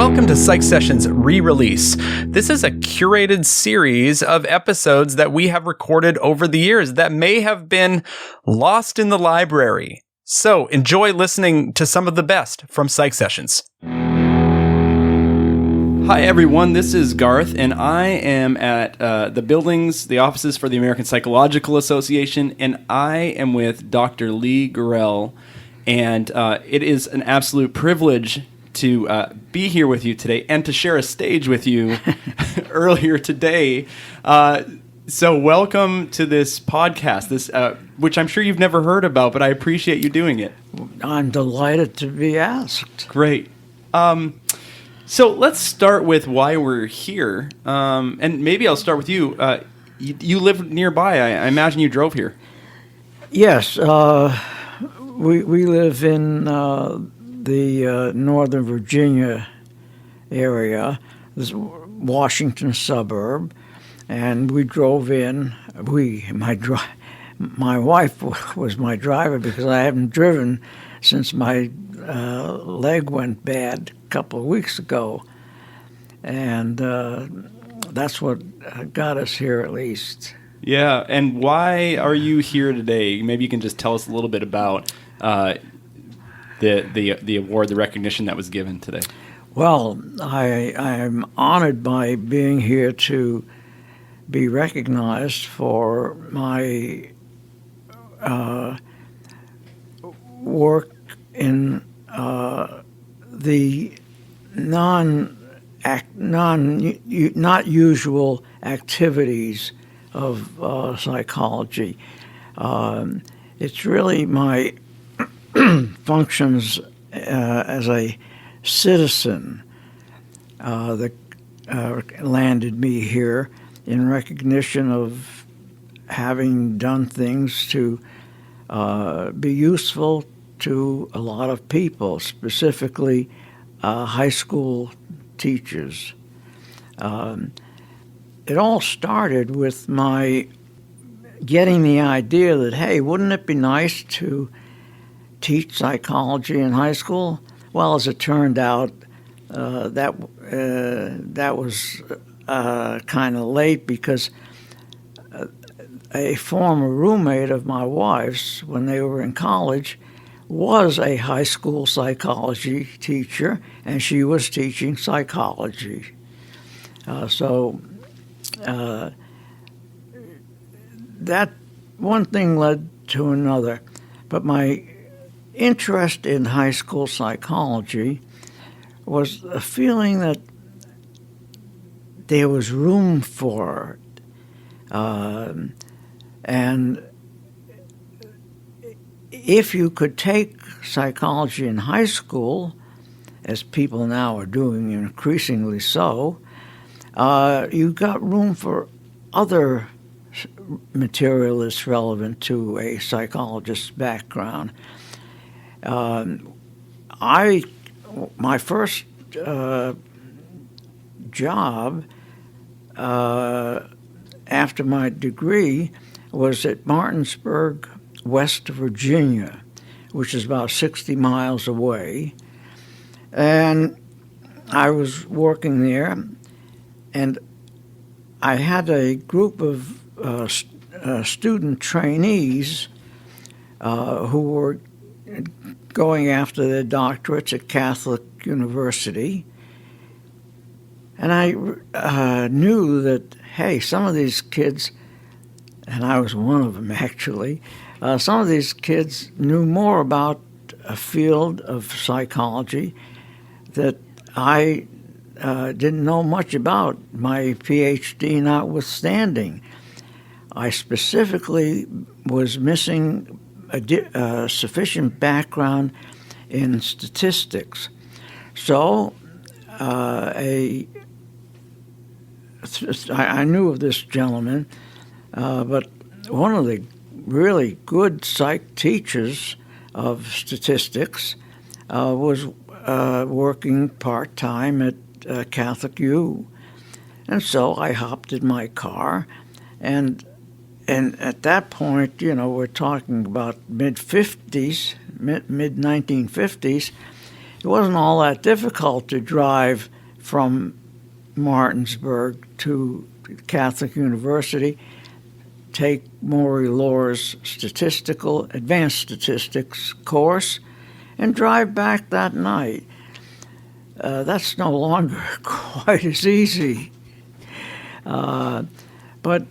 Welcome to Psych Sessions Re-Release. This is a curated series of episodes that we have recorded over the years that may have been lost in the library. So enjoy listening to some of the best from Psych Sessions. Hi everyone, this is Garth, and I am at the offices for the American Psychological Association, and I am with Dr. Lee Gurel, and it is an absolute privilege to be here with you today and to share a stage with you earlier today. So welcome to this podcast, which I'm sure you've never heard about, but I appreciate you doing it. I'm delighted to be asked. Great. So let's start with why we're here. And maybe I'll start with you. You live nearby. I imagine you drove here. Yes. We live in the Northern Virginia area, this Washington suburb, and we drove in. My wife was my driver because I haven't driven since my leg went bad a couple of weeks ago, and that's what got us here at least. Yeah, and why are you here today? Maybe you can just tell us a little bit about the award, the recognition that was given today. Well, I'm honored by being here to be recognized for my work in the not usual activities of psychology. It's really my functions as a citizen that landed me here in recognition of having done things to be useful to a lot of people, specifically high school teachers. It all started with my getting the idea that, hey, wouldn't it be nice to teach psychology in high school? Well, as it turned out, that was kind of late because a former roommate of my wife's, when they were in college, was a high school psychology teacher, and she was teaching psychology. So that one thing led to another. But my interest in high school psychology was a feeling that there was room for it. And if you could take psychology in high school, as people now are doing increasingly so, you got room for other material that's relevant to a psychologist's background. My first job after my degree was at Martinsburg, West Virginia, which is about 60 miles away. And I was working there, and I had a group of student trainees who were going after their doctorates at Catholic University. And I knew that, hey, some of these kids, and I was one of them actually, some of these kids knew more about a field of psychology that I didn't know much about, my PhD notwithstanding. I specifically was missing a sufficient background in statistics. So I knew of this gentleman, but one of the really good psych teachers of statistics was working part-time at Catholic U. And so I hopped in my car, and at that point, you know, we're talking about mid-1950s, it wasn't all that difficult to drive from Martinsburg to Catholic University, take Maury Lohr's advanced statistics course, and drive back that night. That's no longer quite as easy. But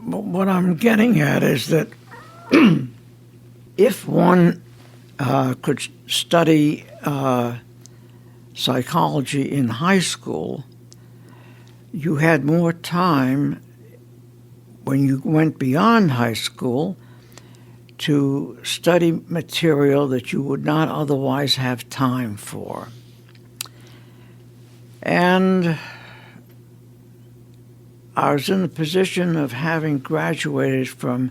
what I'm getting at is that if one could study psychology in high school, you had more time when you went beyond high school to study material that you would not otherwise have time for. And I was in the position of having graduated from,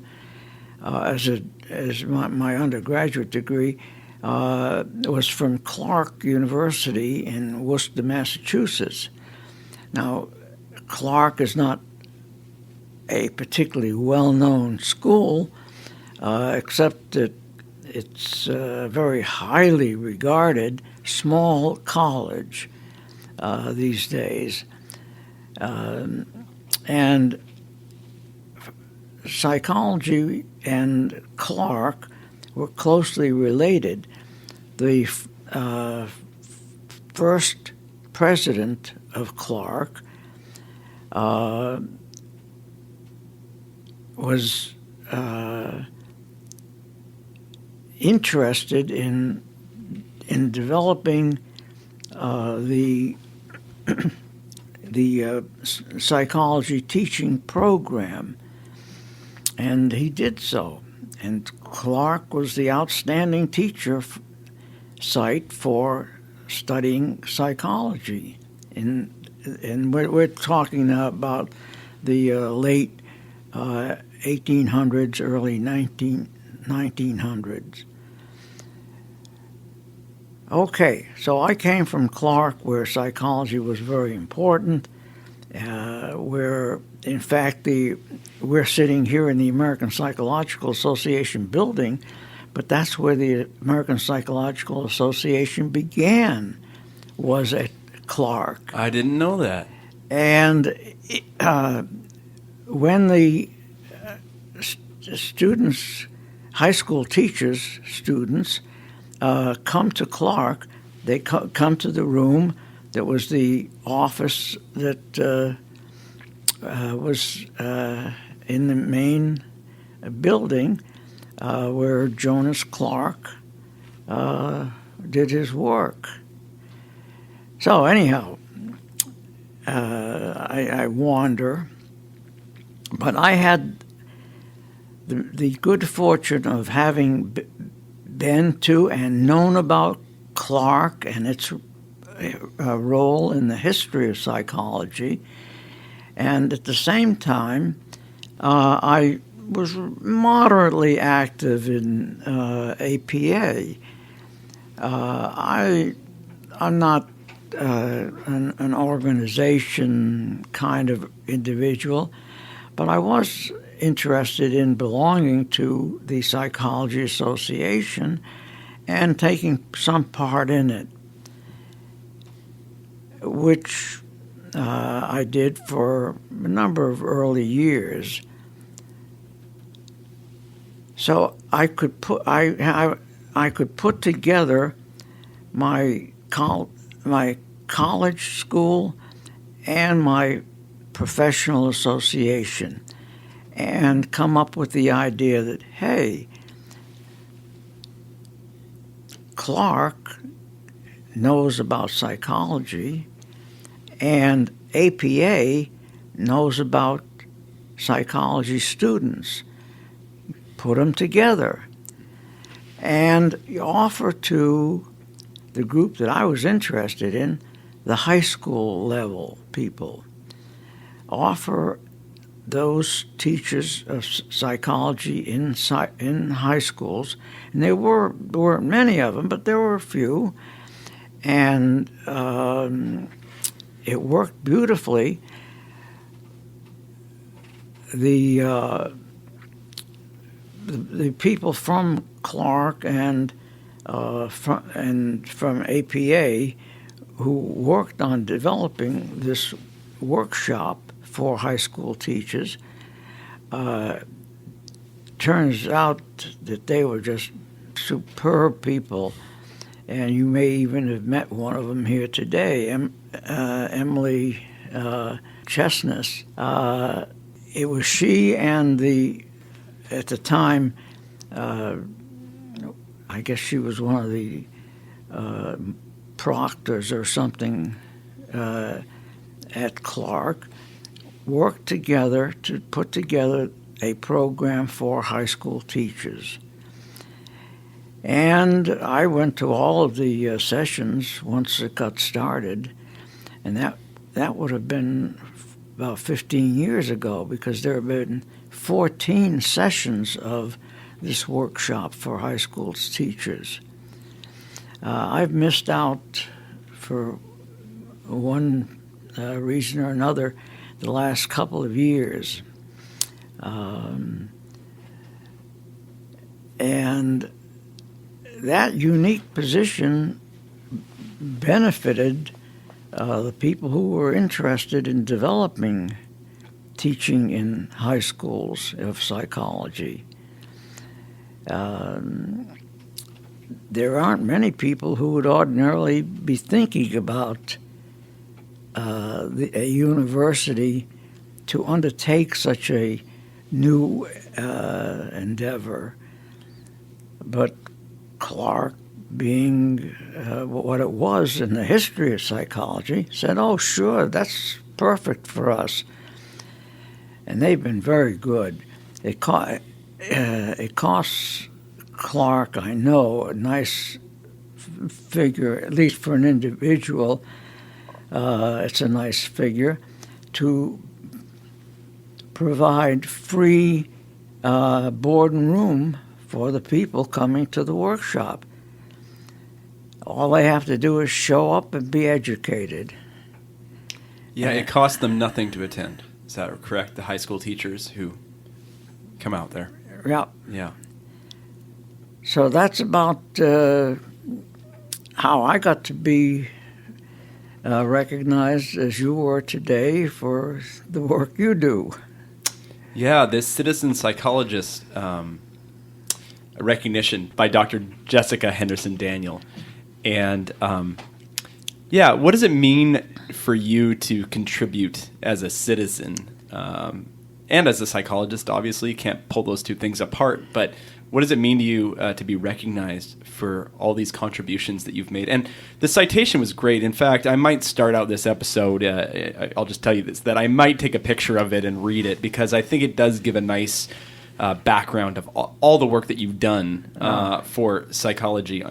as my undergraduate degree, was from Clark University in Worcester, Massachusetts. Now, Clark is not a particularly well-known school, except that it's a very highly regarded small college these days. And psychology and Clark were closely related. The first president of Clark was interested in developing the psychology teaching program, and he did so. And Clark was the outstanding teacher site for studying psychology. And we're talking now about the late 1800s, early 1900s. Okay, so I came from Clark, where psychology was very important, where, in fact, we're sitting here in the American Psychological Association building, but that's where the American Psychological Association began, was at Clark. I didn't know that. And when the students, high school teachers, students, come to Clark, they come to the room that was the office that was in the main building where Jonas Clark did his work. So anyhow, I wander, but I had the good fortune of having been to and known about Clark and its role in the history of psychology. And at the same time, I was moderately active in APA. I'm not an organization kind of individual, but I was interested in belonging to the Psychology Association and taking some part in it, which I did for a number of early years. So I could put together my college school and my professional association, and come up with the idea that, hey, Clark knows about psychology and APA knows about psychology students. Put them together and offer to the group that I was interested in, the high school level people, offer those teachers of psychology in high schools, and there weren't many of them, but there were a few, and it worked beautifully. The people from Clark and from APA who worked on developing this workshop for high school teachers. Turns out that they were just superb people, and you may even have met one of them here today, Emily Chestnut. It was she and at the time, I guess she was one of the proctors or something at Clark, worked together to put together a program for high school teachers. And I went to all of the sessions once it got started, and that would have been about 15 years ago, because there have been 14 sessions of this workshop for high school teachers. I've missed out for one reason or another the last couple of years. And that unique position benefited the people who were interested in developing teaching in high schools of psychology. There aren't many people who would ordinarily be thinking about a university to undertake such a new endeavor. But Clark, being what it was in the history of psychology, said, "Oh, sure, that's perfect for us." And they've been very good. It costs Clark, I know, a nice figure, at least for an individual. It's a nice figure to provide free board and room for the people coming to the workshop. All they have to do is show up and be educated. Yeah, it costs them nothing to attend. Is that correct? The high school teachers who come out there. Yeah. Yeah. So that's about how I got to be recognized as you were today for the work you do. Yeah, this citizen psychologist recognition by Dr. Jessica Henderson Daniel. And yeah, what does it mean for you to contribute as a citizen and as a psychologist? Obviously, you can't pull those two things apart, but what does it mean to you to be recognized for all these contributions that you've made? And the citation was great. In fact, I might start out this episode, I'll just tell you this, that I might take a picture of it and read it, because I think it does give a nice background of all the work that you've done for psychology.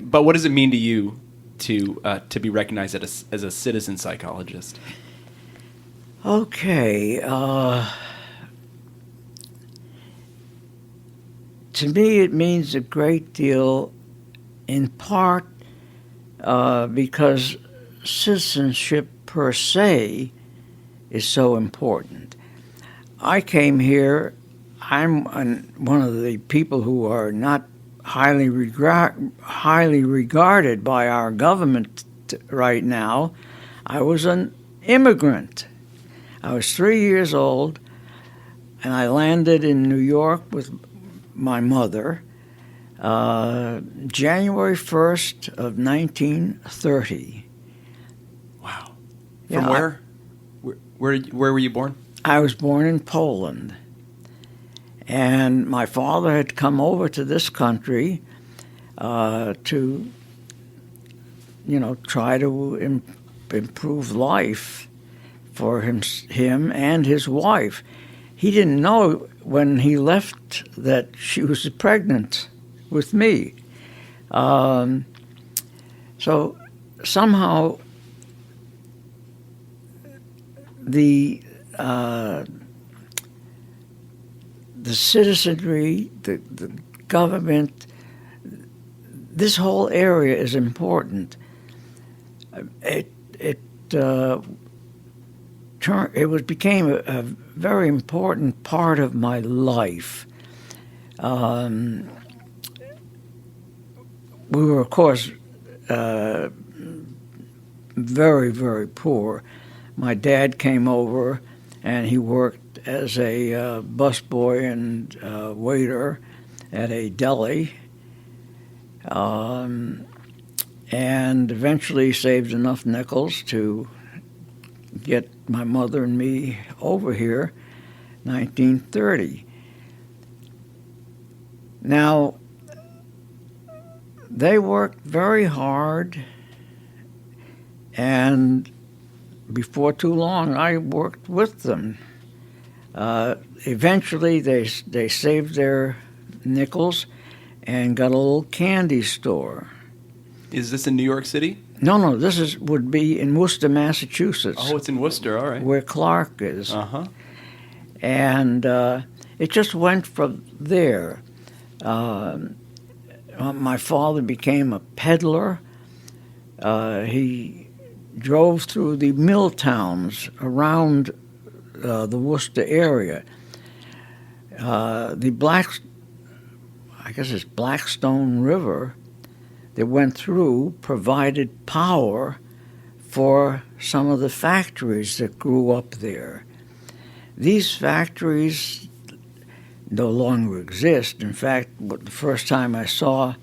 But what does it mean to you to be recognized as a citizen psychologist? Okay. To me, it means a great deal, in part because citizenship per se is so important. I came here, I'm one of the people who are not highly regarded by our government right now. I was an immigrant. I was 3 years old, and I landed in New York with my mother January 1st of 1930. Wow. From where? Where were you born? I was born in Poland. And my father had come over to this country to, try to improve life for him and his wife. He didn't know when he left that she was pregnant with me. So somehow the citizenry, the government, this whole area is important. It became a very important part of my life. We were, of course, very, very poor. My dad came over, and he worked as a busboy and waiter at a deli, and eventually saved enough nickels to get my mother and me over here, 1930. Now, they worked very hard, and before too long, I worked with them. Eventually, they saved their nickels and got a little candy store. Is this in New York City? No, this would be in Worcester, Massachusetts. Oh, it's in Worcester, all right. Where Clark is. Uh-huh. And it just went from there. My father became a peddler. He drove through the mill towns around the Worcester area. Blackstone River that went through provided power for some of the factories that grew up there. These factories no longer exist. In fact, the first time I saw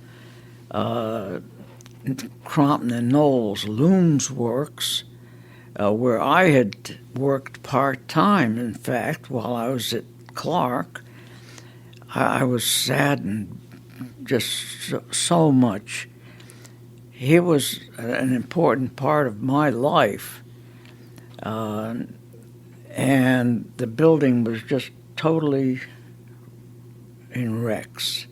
Crompton and Knowles Looms Works, where I had worked part-time, in fact, while I was at Clark, I was saddened just so much. He was an important part of my life, and the building was just totally in wrecks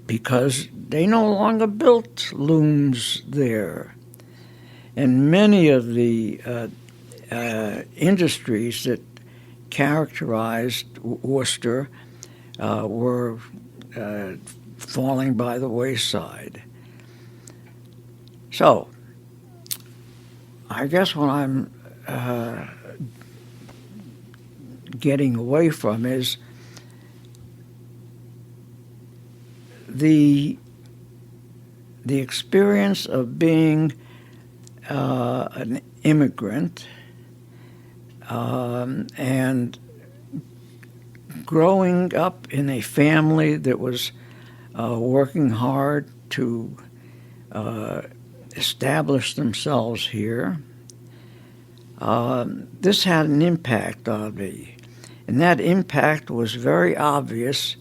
because they no longer built looms there. And many of the industries that characterized Worcester were falling by the wayside. So, I guess what I'm getting away from is the experience of being an immigrant and growing up in a family that was working hard to establish themselves here. This had an impact on me, and that impact was very obvious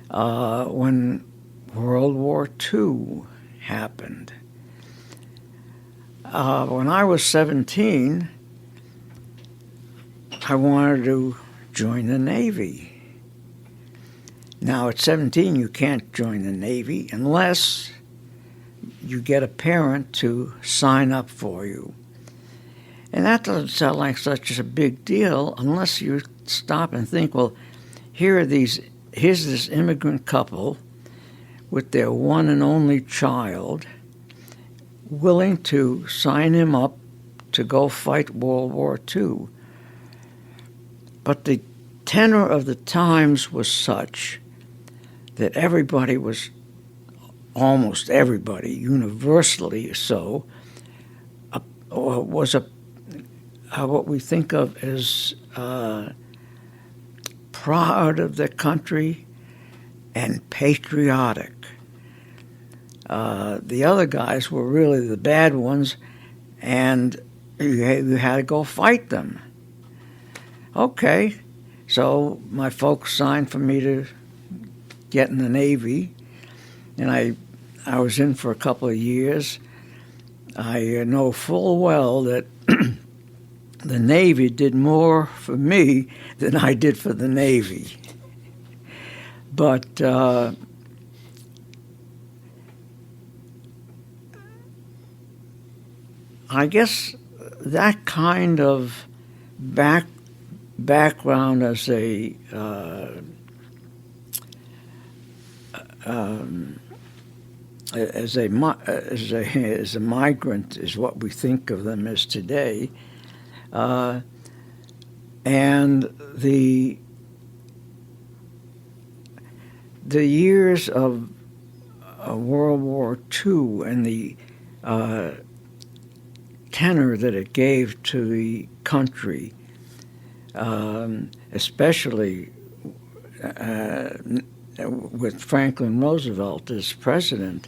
when World War II happened. When I was 17, I wanted to join the Navy. Now, at 17, you can't join the Navy unless you get a parent to sign up for you. And that doesn't sound like such a big deal unless you stop and think, well, here's this immigrant couple with their one and only child willing to sign him up to go fight World War II. But the tenor of the times was such that everybody was, almost everybody, universally so, was what we think of as proud of their country and patriotic. The other guys were really the bad ones, and you had to go fight them. Okay, so my folks signed for me to get in the Navy, and I was in for a couple of years. I know full well that the Navy did more for me than I did for the Navy. But I guess that kind of background as a migrant is what we think of them as today, and the years of World War II and the tenor that it gave to the country, especially with Franklin Roosevelt as president.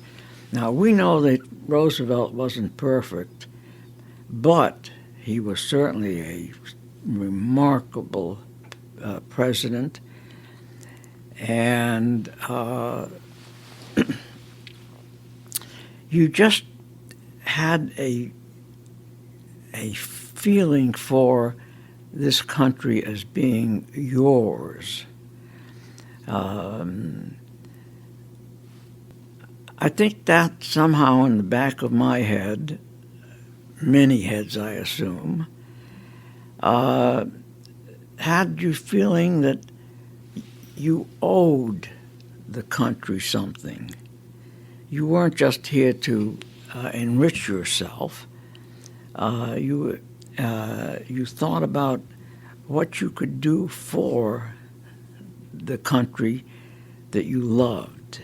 Now, we know that Roosevelt wasn't perfect, but he was certainly a remarkable president, and you just had a feeling for this country as being yours. I think that somehow in the back of my head, many heads I assume, had you feeling that you owed the country something. You weren't just here to enrich yourself. You thought about what you could do for the country that you loved.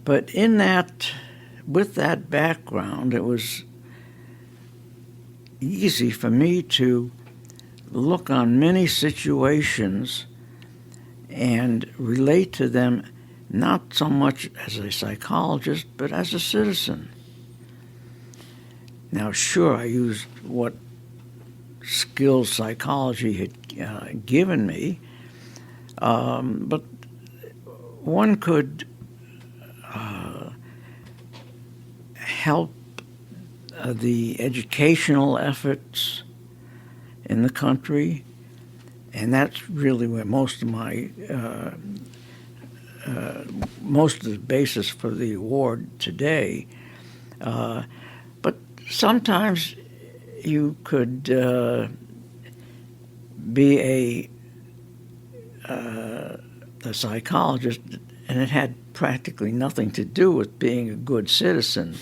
But in that, with that background, it was easy for me to look on many situations and relate to them not so much as a psychologist, but as a citizen. Now, sure, I used what skills psychology had given me, but one could help the educational efforts in the country, and that's really where most of the basis for the award today. But sometimes you could be a psychologist, and it had practically nothing to do with being a good citizen.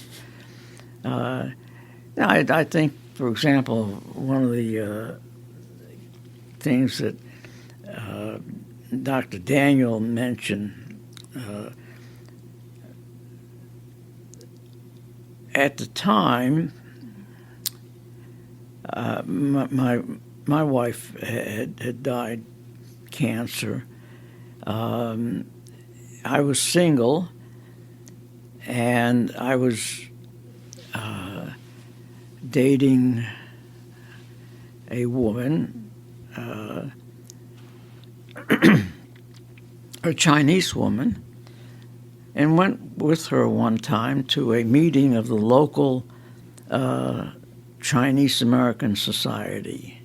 I think, for example, one of the things that Dr. Daniel mentioned at the time, my wife had died cancer. I was single, and I was dating a woman, a Chinese woman, and went with her one time to a meeting of the local Chinese American Society.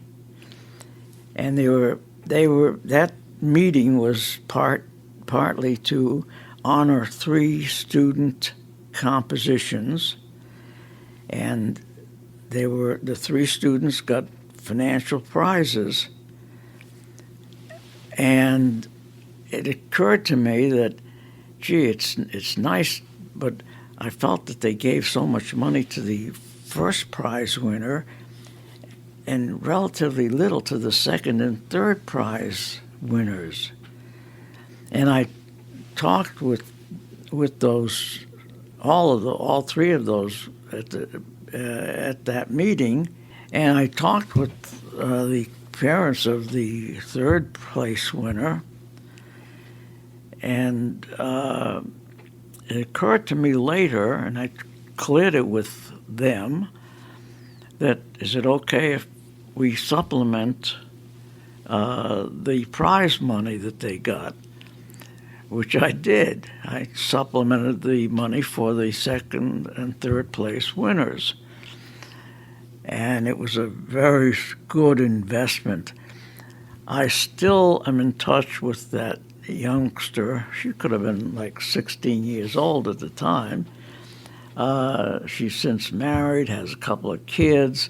And that meeting was partly to honor 3 student compositions, and the 3 students got financial prizes. And it occurred to me that, gee, it's nice, but I felt that they gave so much money to the first prize winner and relatively little to the second and third prize winners. And I talked with those, all 3 of those at that meeting, and I talked with the parents of the third place winner, and it occurred to me later, and I cleared it with them, that is it okay if we supplement the prize money that they got, which I did. I supplemented the money for the second and third place winners. And it was a very good investment. I still am in touch with that youngster. She could have been like 16 years old at the time. She's since married, has a couple of kids.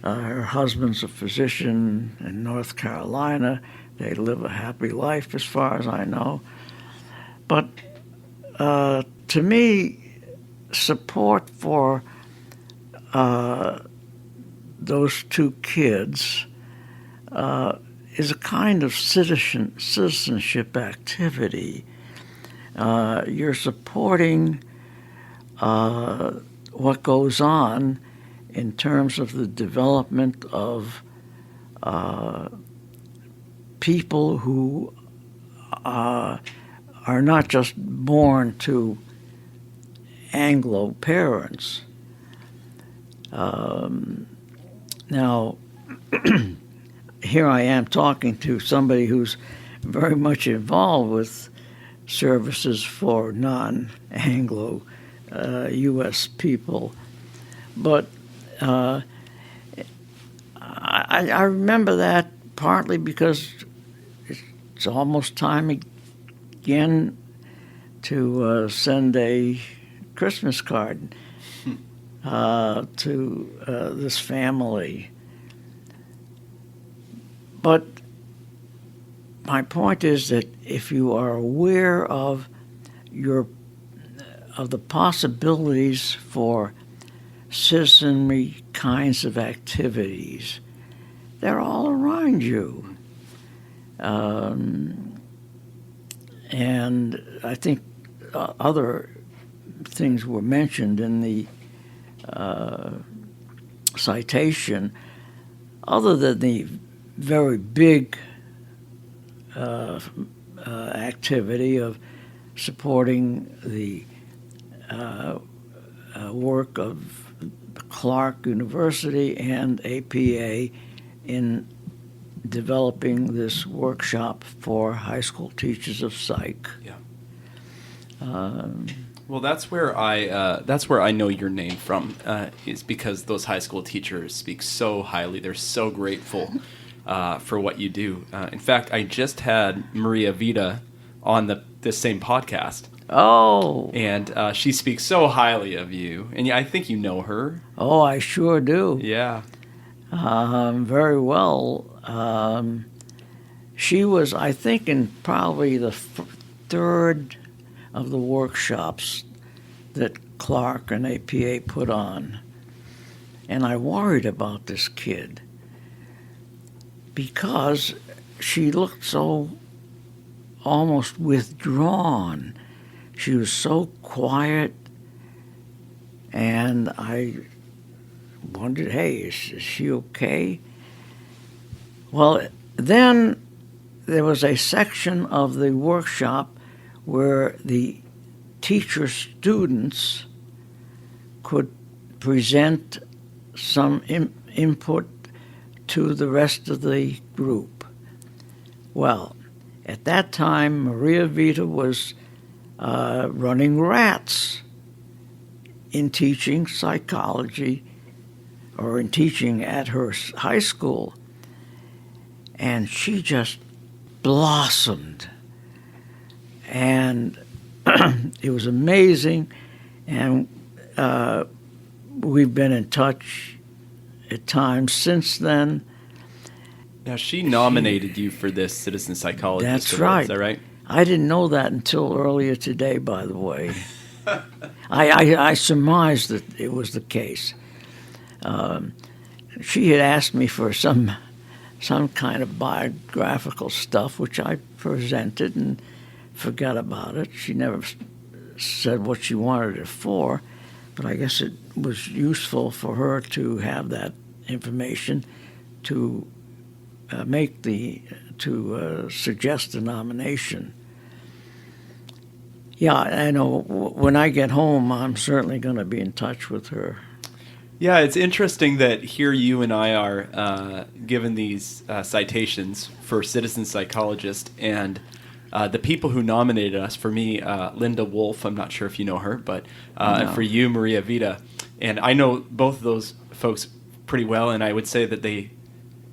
Her husband's a physician in North Carolina. They live a happy life as far as I know. But to me, support for those 2 kids is a kind of citizenship activity. You're supporting what goes on in terms of the development of people who are not just born to Anglo parents. Now, here I am talking to somebody who's very much involved with services for non-Anglo U.S. people. But I remember that partly because it's almost time again to send a Christmas card to this family. But my point is that if you are aware of the possibilities for citizenry kinds of activities, they're all around you. And I think other things were mentioned in the citation, other than the very big activity of supporting the work of Clark University and APA in developing this workshop for high school teachers of psych. Yeah. Well, that's where I know your name from, is because those high school teachers speak so highly. They're so grateful for what you do. In fact, I just had Maria Vita on this same podcast. Oh. And she speaks so highly of you. And yeah, I think you know her. Oh, I sure do. Yeah. Very well. She was, I think, in probably the third of the workshops that Clark and APA put on. And I worried about this kid because she looked so almost withdrawn. She was so quiet, and I wondered, hey, is she okay? Well, then there was a section of the workshop where the teacher students could present some input to the rest of the group. Well, at that time, Maria Vita was running rats in teaching psychology, or in teaching at her high school. And she just blossomed. And it was amazing. And we've been in touch at times since then. Now, she nominated you for this Citizen Psychologist That's Award, right. Is that right? I didn't know that until earlier today, by the way. I surmised that it was the case. She had asked me for some kind of biographical stuff, which I presented and forgot about it. She never said what she wanted it for, but I guess it was useful for her to have that information to suggest the nomination. Yeah, I know. When I get home, I'm certainly going to be in touch with her. Yeah, it's interesting that here you and I are given these citations for Citizen Psychologist, and the people who nominated us, for me, Linda Wolf, I'm not sure if you know her, but and for you, Maria Vita. And I know both of those folks pretty well, and I would say that they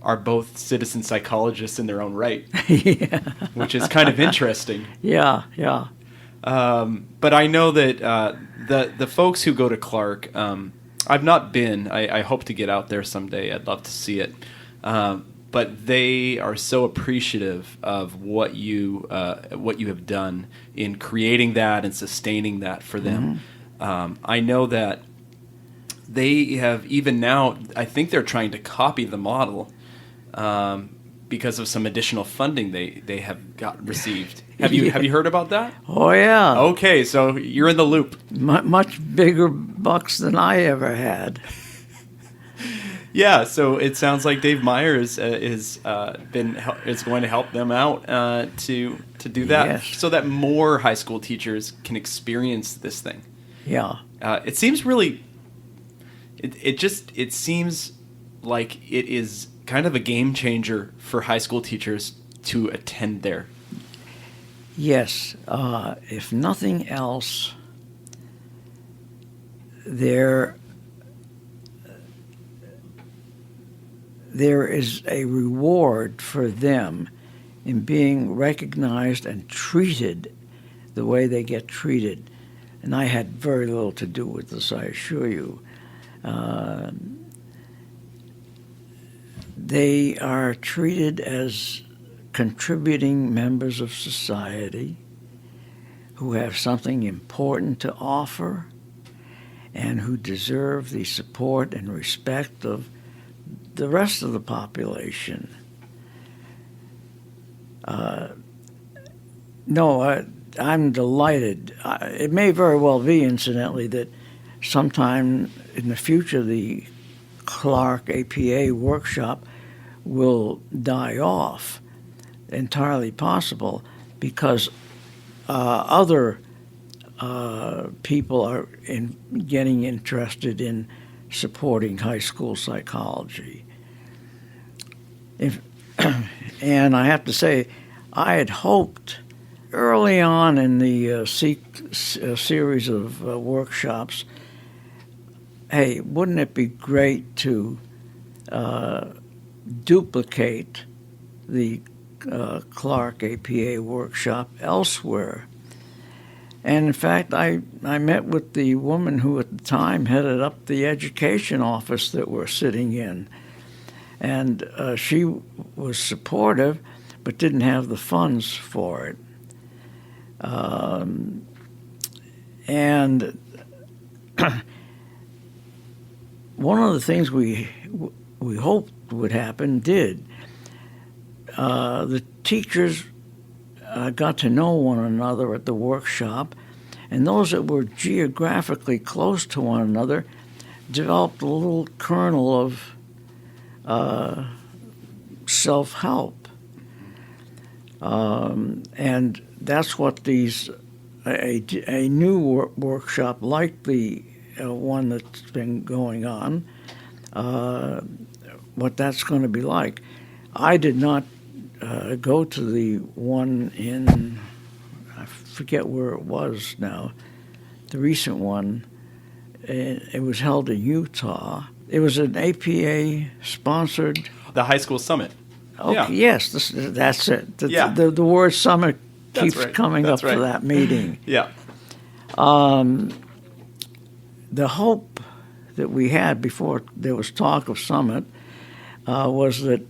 are both citizen psychologists in their own right, Yeah. which is kind of interesting. Yeah. But I know that the folks who go to Clark, I've not been. I hope to get out there someday. I'd love to see it. But they are so appreciative of what you have done in creating that and sustaining that for them. I know that they have, even now, I think they're trying to copy the model because of some additional funding they have received. Have you heard about that? Oh, yeah. Okay, so you're in the loop. Much bigger bucks than I ever had. Yeah, so it sounds like Dave Myers is going to help them out to do that, Yes. so that more high school teachers can experience this thing. Yeah. It seems really. It seems like it is kind of a game changer for high school teachers to attend there. Yes. If nothing else, there is a reward for them in being recognized and treated the way they get treated. And I had very little to do with this, I assure you. They are treated as contributing members of society who have something important to offer and who deserve the support and respect of the rest of the population. I'm delighted. It may very well be, incidentally, that sometime in the future the Clark APA workshop will die off. Entirely possible, because other people are getting interested in supporting high school psychology. And I have to say, I had hoped early on in the series of workshops, hey, wouldn't it be great to duplicate the Clark APA workshop elsewhere? And in fact, I met with the woman who at the time headed up the education office that we're sitting in. And she was supportive, but didn't have the funds for it. And one of the things we hoped would happen did. The teachers got to know one another at the workshop, and those that were geographically close to one another developed a little kernel of self-help. And that's what a new workshop like the one that's been going on, what that's going to be like. I did not go to the one in, I forget where it was now, the recent one. It was held in Utah. It was an APA-sponsored... The high school summit. Okay, yeah. Yes, that's it. The word summit keeps coming up for that meeting. Yeah. The hope that we had before there was talk of summit was that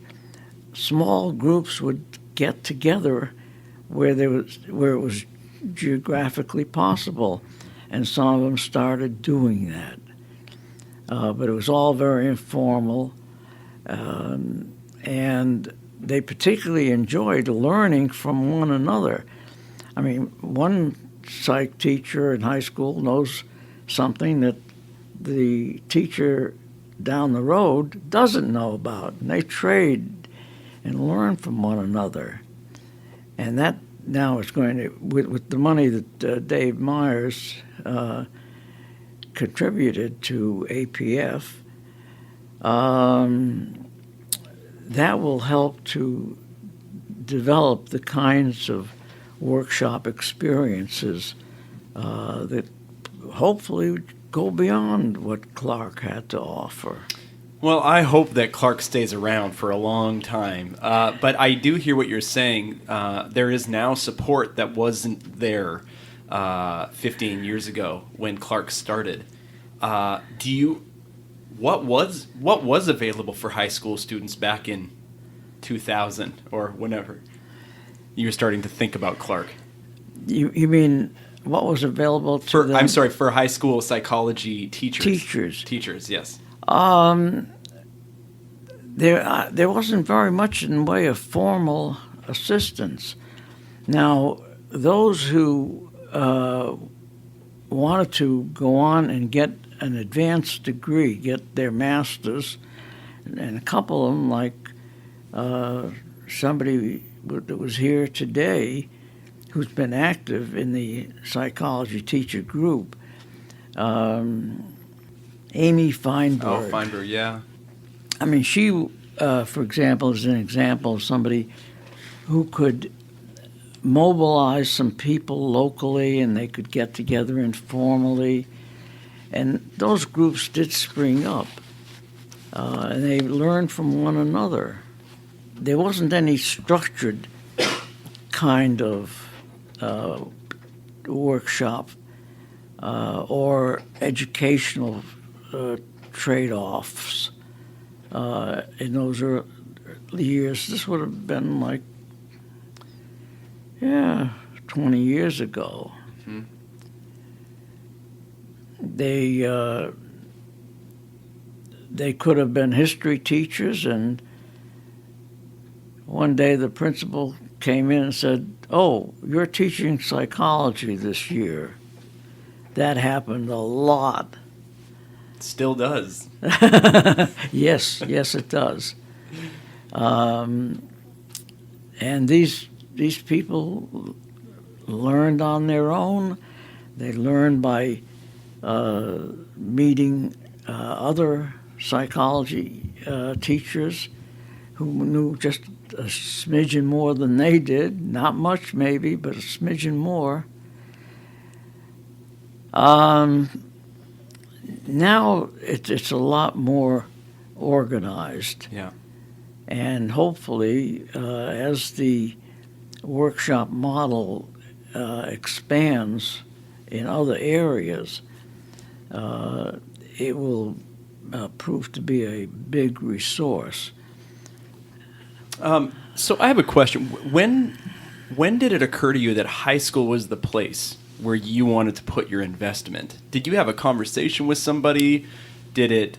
small groups would get together where it was geographically possible, and some of them started doing that. But it was all very informal, and they particularly enjoyed learning from one another. I mean, one psych teacher in high school knows something that the teacher down the road doesn't know about, and they trade and learn from one another. And that now is going to, with the money that Dave Myers contributed to APF, that will help to develop the kinds of workshop experiences that hopefully would go beyond what Clark had to offer. Well, I hope that Clark stays around for a long time. But I do hear what you're saying. There is now support that wasn't there 15 years ago when Clark started. What was available for high school students back in 2000 or whenever you were starting to think about Clark? You mean what was available to them? I'm sorry, for high school psychology teachers. Teachers, yes. There wasn't very much in the way of formal assistance. Now, those who wanted to go on and get an advanced degree, get their master's, and a couple of them, like somebody that was here today who's been active in the psychology teacher group, Amy Feinberg. Oh, Feinberg, yeah. I mean, she, for example, is an example of somebody who could mobilize some people locally, and they could get together informally. And those groups did spring up, and they learned from one another. There wasn't any structured kind of workshop or educational trade-offs in those early years. This would have been like, 20 years ago. Mm-hmm. They could have been history teachers, and one day the principal came in and said, "Oh, you're teaching psychology this year." That happened a lot. Still does. Yes, it does. And these people learned on their own. They learned by meeting other psychology teachers who knew just a smidgen more than they did. Not much, maybe, but a smidgen more. Now it's a lot more organized. Yeah. And hopefully, as the workshop model expands in other areas, it will prove to be a big resource. So I have a question. When did it occur to you that high school was the place where you wanted to put your investment? Did you have a conversation with somebody? Did it?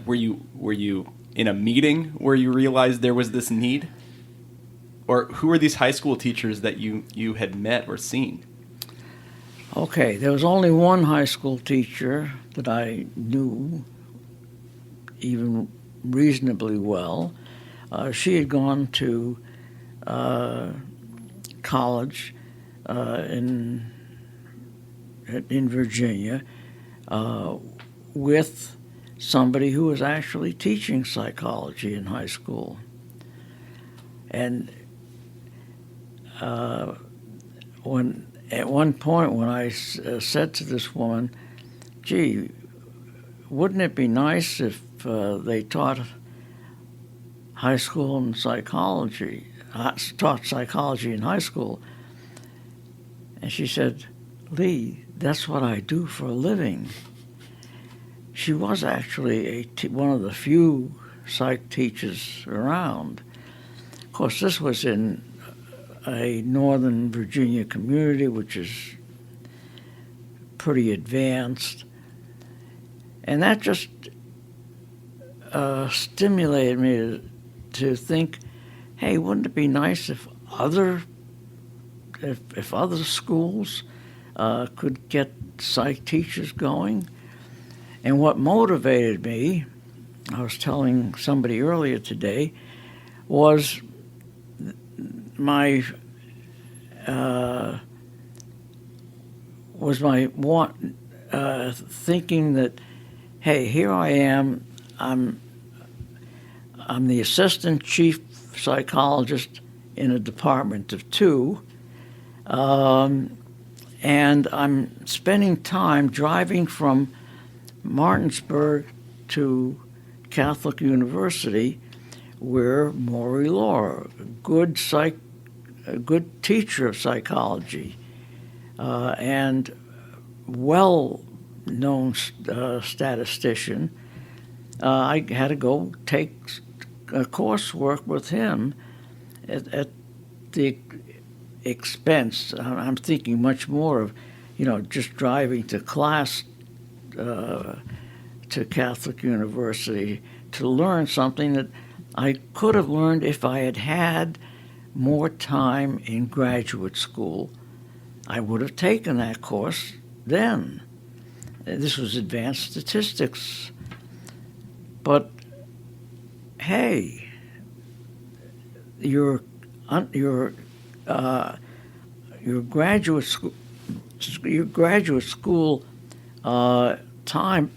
Were you in a meeting where you realized there was this need? Or who were these high school teachers that you had met or seen? Okay, there was only one high school teacher that I knew even reasonably well. She had gone to college in Virginia with somebody who was actually teaching psychology in high school. And at one point when I said to this woman, "Gee, wouldn't it be nice if they taught high school and psychology, taught psychology in high school?" And she said, "Lee, that's what I do for a living." She was actually one of the few psych teachers around. Of course, this was in a Northern Virginia community, which is pretty advanced. And that just stimulated me to think, hey, wouldn't it be nice if other schools could get psych teachers going? And what motivated me, I was telling somebody earlier today, was my thinking that, hey, here I am, I'm the assistant chief psychologist in a department of 2, and I'm spending time driving from Martinsburg to Catholic University, where Maury Law, a good teacher of psychology, and well-known statistician, I had to go take a coursework with him at the expense. I'm thinking much more of, just driving to class to Catholic University to learn something that I could have learned if I had had more time in graduate school. I would have taken that course then. This was advanced statistics. But hey, your graduate school time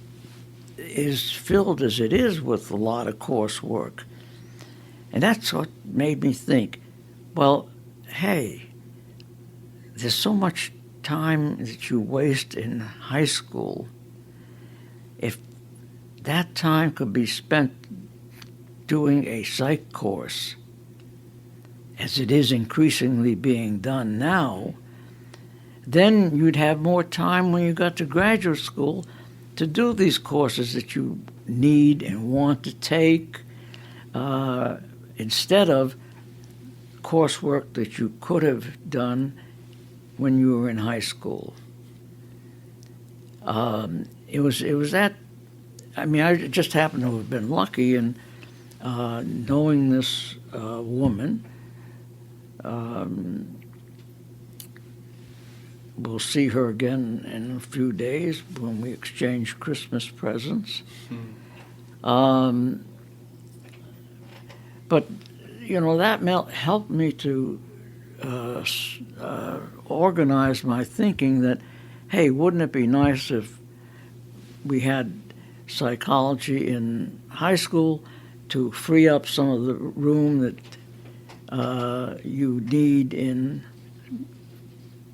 is filled as it is with a lot of coursework. And that's what made me think, well, hey, there's so much time that you waste in high school. If that time could be spent doing a psych course, as it is increasingly being done now, then you'd have more time when you got to graduate school to do these courses that you need and want to take, instead of coursework that you could have done when you were in high school. It was that. I mean, I just happened to have been lucky in knowing this woman. We'll see her again in a few days when we exchange Christmas presents. But, that helped me to organize my thinking that, hey, wouldn't it be nice if we had psychology in high school to free up some of the room that you need in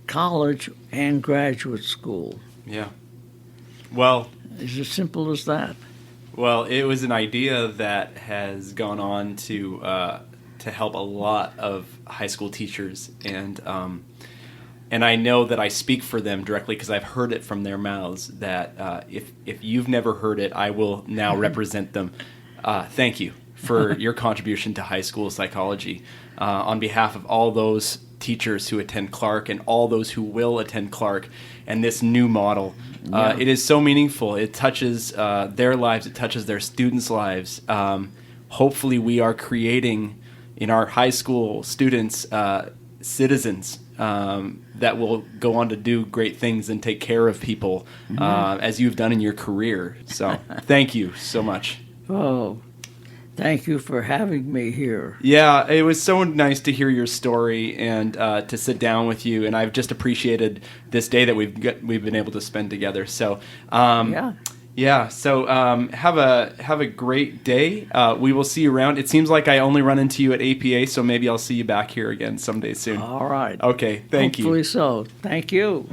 college and graduate school. Yeah. Well, it's as simple as that. Well, it was an idea that has gone on to help a lot of high school teachers, and I know that I speak for them directly because I've heard it from their mouths. That if you've never heard it, I will now represent them. Thank you for your contribution to high school psychology. On behalf of all those teachers who attend Clark and all those who will attend Clark and this new model, it is so meaningful. It touches their lives. It touches their students' lives. Hopefully we are creating in our high school students citizens that will go on to do great things and take care of people as you've done in your career. So thank you so much. Oh, thank you for having me here. Yeah, it was so nice to hear your story and to sit down with you. And I've just appreciated this day that we've been able to spend together. So yeah. So have a great day. We will see you around. It seems like I only run into you at APA, so maybe I'll see you back here again someday soon. All right. Okay. Thank you. Hopefully so. Thank you.